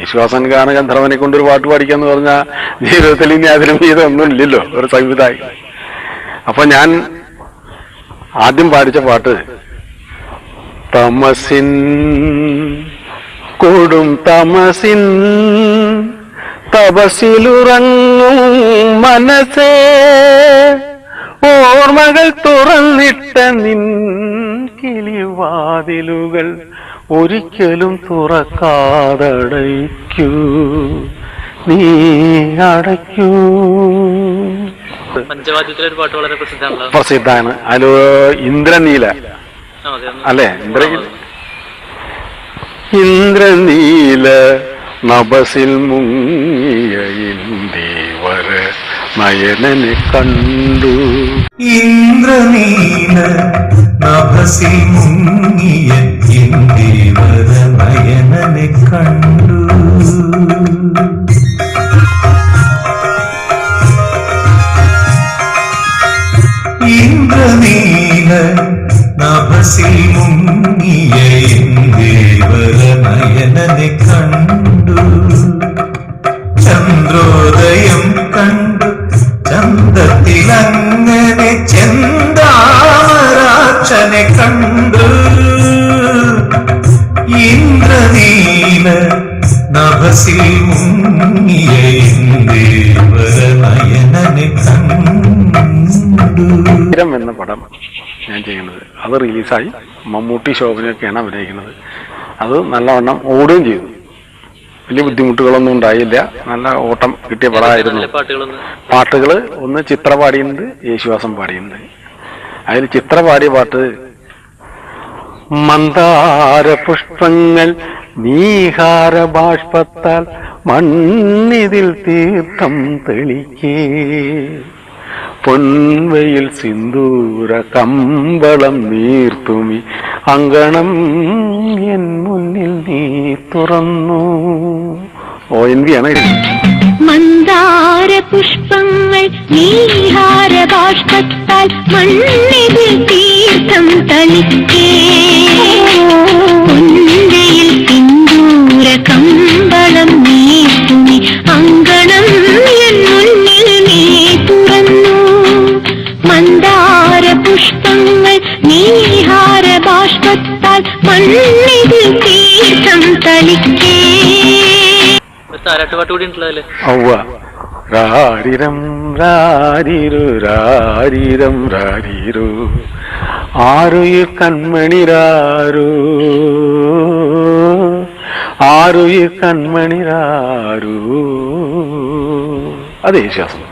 യേശുദാസൻ ഗാനഗന്ധർവനെ കൊണ്ടൊരു പാട്ട് പാടിക്കാന്ന് പറഞ്ഞാൽ ജീവിതത്തിൽ ഇനി അതിനും ഇതൊന്നും ഇല്ലല്ലോ ഒരു സംവിധായകൻ. അപ്പൊ ഞാൻ ആദ്യം പാടിച്ച പാട്ട് തമസിൻ കൊടും തമസിൻ തപസിലുറങ്ങും മനസ്സേ ഓർമ്മകൾ തുറന്നിട്ട നിൻ കിളിവാതിലുകൾ ഒരിക്കലും തുറക്കാതടയ്ക്കൂ നീ അടയ്ക്കൂ. പഞ്ചവാദ്യത്തിലൊരു പാട്ട് വളരെ പ്രസിദ്ധമാണ്. അതിൽ ഇന്ദ്രനീല അല്ലെ ഇന്ദ്രനീല നഭസിൽ മുങ്ങിയ ഇന്ദേവര നയനനെ കണ്ടു. ഇന്ദ്രനീല നഭസിൽ മുങ്ങിയ ഇന്ദേവര നയനനെ കണ്ടു. ഇന്ദ്രനീല നഭസിൽ മുങ്ങിയ ഇന്ദേവര നയനനെ കണ്ടു. ചന്ദ്രോദയം കണ്ടു ചന്തത്തിലങ്ങനെ ചെന്താമരാക്ഷനെ കണ്ടു. ഇന്ദ്രനീല നഭസിൽ മുങ്ങിയ ഇന്ദേവര നയനനെ കണ്ടു. എന്ന പടം ഞാൻ ചെയ്യുന്നത് അത് റിലീസായി. മമ്മൂട്ടി ശോഭനയൊക്കെയാണ് അഭിനയിക്കുന്നത്. അത് നല്ലവണ്ണം ഓടുകയും ചെയ്തു. വലിയ ബുദ്ധിമുട്ടുകളൊന്നും ഉണ്ടായില്ല. നല്ല ഓട്ടം കിട്ടിയ പടമായിരുന്നു. പാട്ടുകൾ ഒന്ന് ചിത്ര പാടിയുണ്ട്, യേശുദാസൻ പാടിയുണ്ട്. അതിൽ ചിത്ര പാടിയ പാട്ട് മന്ദാര പുഷ്പങ്ങൾ നീഹാര ബാഷ്പത്താൽ മണ്ണിതിൽ തീർത്ഥം തെളിക്കേ പൊൻവയിൽ സിന്ദൂര കമ്പളം നീർത്തുമി അങ്കണം എൻ മുന്നിൽ നീ തുറന്നു. ONV ആണ്. മന്ദാര പുഷ്പങ്ങൾ നീഹാര ബാഷ്പത്താൽ മണ്ണിതിൽ തീർത്ഥം തളിക്കേ പൊൻവയിൽ സിന്ദൂര കമ്പളം നീർത്തുമി അങ്കണം എൻ മുന്നിൽ നീ തുറന്നു. മന്ദാര പുഷ്പങ്ങൾ നീഹാര ബാഷ്പത്താൽ മണ്ണിതിൽ തീർത്ഥം തളിക്കേ. രാരിരം രാരിരു രാരിരം രാരിരു ആരുയിർ കൺമണിരാരു ആരുയിർ കൺമണിരാരു. അത് യേശുദാസൻ.